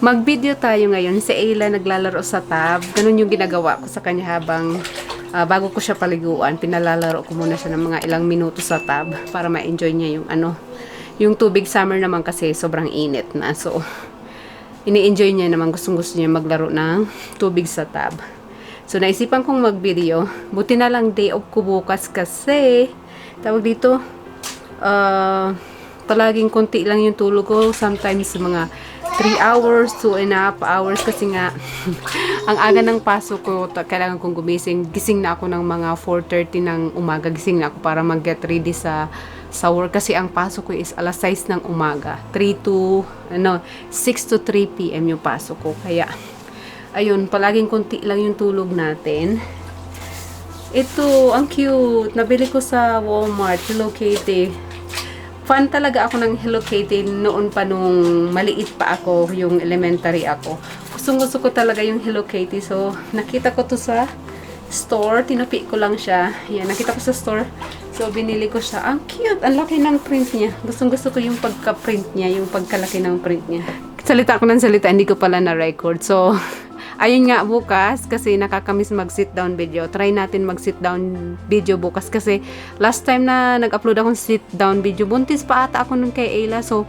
Mag-video tayo ngayon. Si Ayla naglalaro sa tab. Ganun yung ginagawa ko sa kanya habang bago ko siya paliguan. Pinalalaro ko muna siya ng mga ilang minuto sa tab para ma-enjoy niya yung yung tubig. Summer naman kasi sobrang init na. So, ini-enjoy niya naman. Gustong-gusto niya maglaro ng tubig sa tab. So, naisipan kong mag-video. Buti na lang day off ko bukas kasi tawag dito, palaging konti lang yung tulog ko. Sometimes mga 3 hours, 2.5 hours kasi nga ang aga ng pasok ko, kailangan kong gumising. Gising na ako ng mga 4:30 ng umaga. Gising na ako para mag-get ready sa work kasi ang pasok ko is alas 6 ng umaga. 6 to 3 p.m. yung pasok ko. Kaya, ayun, palaging konti lang yung tulog natin. Ito, ang cute. Nabili ko sa Walmart, Hello Kitty. Fan talaga ako ng Hello Kitty noon pa nung maliit pa ako, yung elementary ako. Gusto ko talaga yung Hello Kitty. So, nakita ko to sa store. Tinapi ko lang siya. Yan, nakita ko sa store. So, binili ko siya. Ang cute. Ang laki ng print niya. Gusto ko yung pagka-print niya, yung pagkalaki ng print niya. Salita ko ng salita, hindi ko pala na-record. So, ayun nga bukas kasi nakakamiss mag-sit down video. Try natin mag-sit down video bukas kasi last time na nag-upload akong sit down video, buntis pa ata ako nun kay Ayla. So,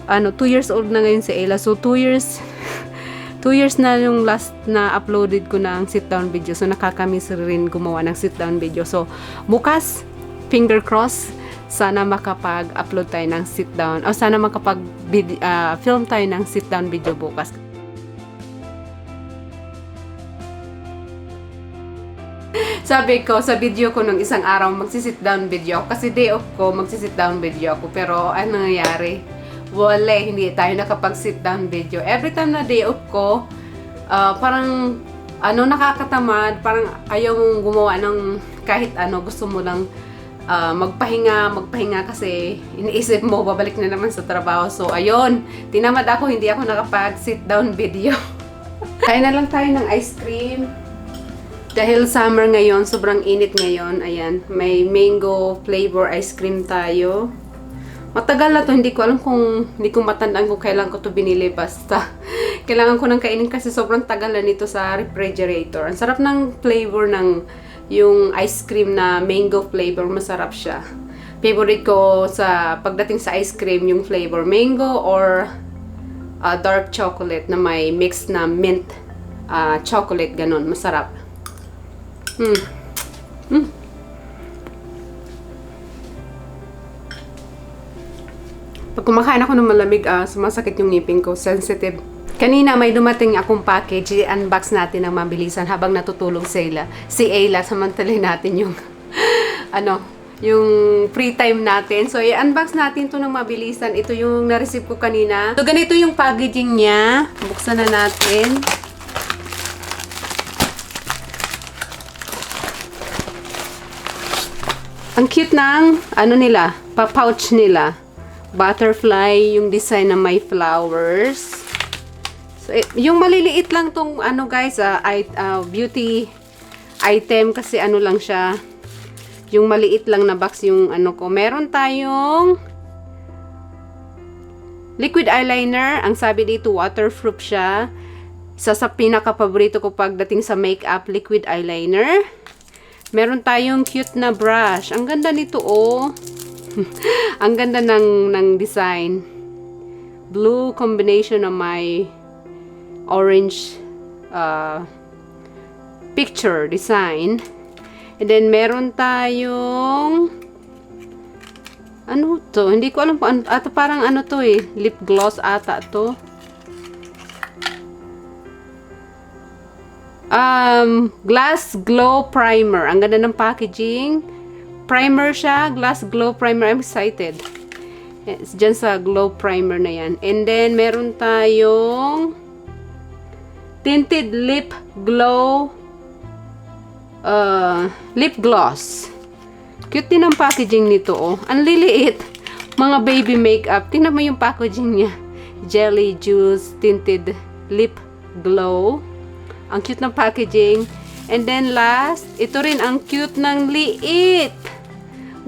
2 years old na ngayon si Ayla. So, 2 years na yung last na uploaded ko ng sit down video. So, nakakamiss rin gumawa ng sit down video. So, bukas, finger cross, sana makapag-upload tayo ng sit down. O sana makapag-film tayo ng sit down video bukas. Sabi ko sa video ko nung isang araw, magsisit down video ako. Kasi day off ko, magsisit down video ako. Pero ano nangyayari? Wala, hindi tayo nakapag-sit down video. Every time na day off ko, parang nakakatamad. Parang ayaw mong gumawa ng kahit ano. Gusto mo lang magpahinga kasi iniisip mo, babalik na naman sa trabaho. So, ayun, tinamad ako, hindi ako nakapag-sit down video. Kain na lang tayo ng ice cream. Dahil summer ngayon, sobrang init ngayon. Ayan, may mango flavor ice cream tayo. Matagal na to, hindi ko matandaan kung kailan ko to binili. Basta, kailangan ko nang kainin kasi sobrang tagal na nito sa refrigerator. Ang sarap ng flavor ng yung ice cream na mango flavor. Masarap siya. Favorite ko sa pagdating sa ice cream, yung flavor mango or dark chocolate na may mix na mint chocolate. Ganon, masarap. Pag kumakain ako ng malamig, sumasakit yung ngipin ko. Sensitive. Kanina may dumating akong package. I-unbox natin ng mabilisan habang natutulog si Ayla. Samantalin natin yung yung free time natin. So, i-unbox natin to ng mabilisan. Ito yung na-receive ko kanina. So, ganito yung packaging niya. Buksan na natin. Ang cute ng, nila, pouch nila. Butterfly, yung design na may flowers. So, yung maliliit lang tong, guys, beauty item kasi lang siya. Yung maliit lang na box yung ko. Meron tayong liquid eyeliner. Ang sabi dito, waterproof siya. Isa sa pinaka-paborito ko pagdating sa makeup, liquid eyeliner. Meron tayong cute na brush. Ang ganda nito, oh. Ang ganda ng design. Blue combination na may orange picture design. And then, meron tayong to? Hindi ko alam po. Parang to eh. Lip gloss ata to. Glass Glow Primer. Ang ganda ng packaging. Primer siya. Glass Glow Primer. I'm excited. Diyan sa Glow Primer na yan. And then, meron tayong Tinted Lip Glow Lip Gloss. Cute din ang packaging nito, oh. Ang liliit. Mga baby makeup. Tingnan mo yung packaging niya. Jelly Juice Tinted Lip Glow. Ang cute ng packaging. And then last, ito rin ang cute ng liit.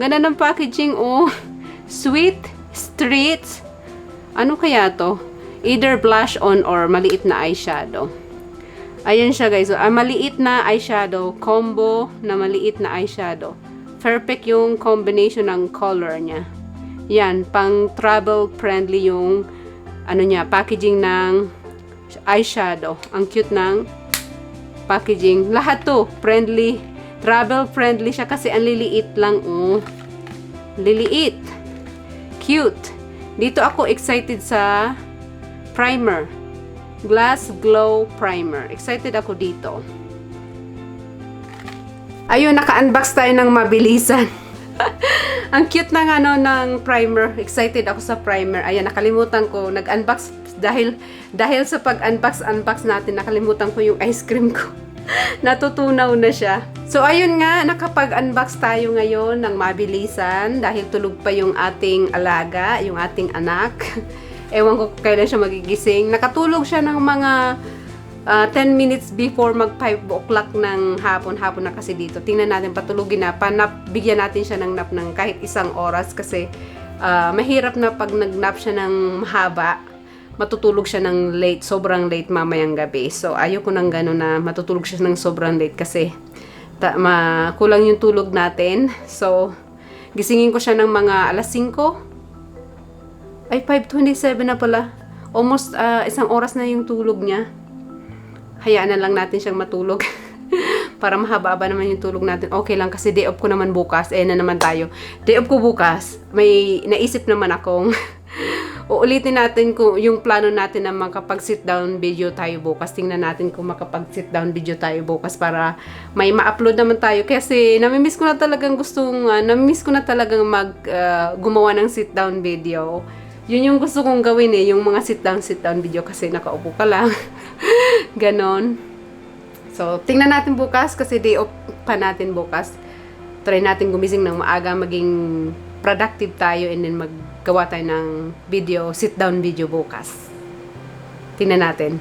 Ganda ng packaging, oh. Sweet Streets. Ano kaya to? Either blush on or maliit na eyeshadow. Ayan siya guys. So, maliit na eyeshadow. Combo na maliit na eyeshadow. Perfect yung combination ng color niya. Yan. Pang travel friendly yung ano niya, packaging ng eyeshadow. Ang cute ng packaging. Lahat to friendly. Travel friendly siya kasi ang liliit lang. Oh. Liliit. Cute. Dito ako excited sa primer. Glass Glow Primer. Excited ako dito. Ayun, naka-unbox tayo ng mabilisan. Ang cute ng ano ng primer. Excited ako sa primer. Ayan, nakalimutan ko. Nag-unbox dahil sa pag-unbox natin, nakalimutan ko yung ice cream ko. Natutunaw na siya. So, ayun nga, nakapag-unbox tayo ngayon ng mabilisan dahil tulog pa yung ating alaga, yung ating anak. Ewan ko kailan siya magigising. Nakatulog siya ng mga 10 minutes before mag 5 o'clock ng hapon. Hapon na kasi dito. Tingnan natin, patulugin na. Bigyan natin siya ng nap ng kahit isang oras kasi mahirap na pag nag-nap siya ng mahaba. Matutulog siya ng late, sobrang late mamayang gabi. So, ayoko nang gano'n na matutulog siya ng sobrang late kasi kulang yung tulog natin. So, gisingin ko siya ng mga alas 5. Ay, 5:27 na pala. Almost isang oras na yung tulog niya. Hayaan na lang natin siyang matulog. Para mahaba-haba naman yung tulog natin. Okay lang kasi day off ko naman bukas. Na naman tayo. Day off ko bukas. May naisip naman akong uulitin natin kung yung plano natin na makapag-sit down video tayo bukas. Tingnan natin kung makapag-sit down video tayo bukas para may ma-upload naman tayo. Kasi namimiss ko na talagang gumawa ng sit down video. Yun yung gusto kong gawin yung mga sit down video kasi nakaupo ka lang. Ganon. So, tingnan natin bukas kasi day off pa natin bukas. Try natin gumising ng maaga, maging productive tayo and then maggawa tayo ng video, sit down video bukas. Tingnan natin.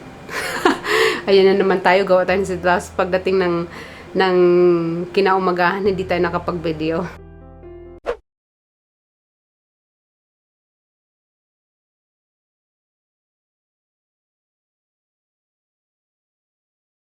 Ayan na naman tayo, gawa tayo ng sit down. Pagdating ng kinaumagahan, hindi tayo nakapag-video.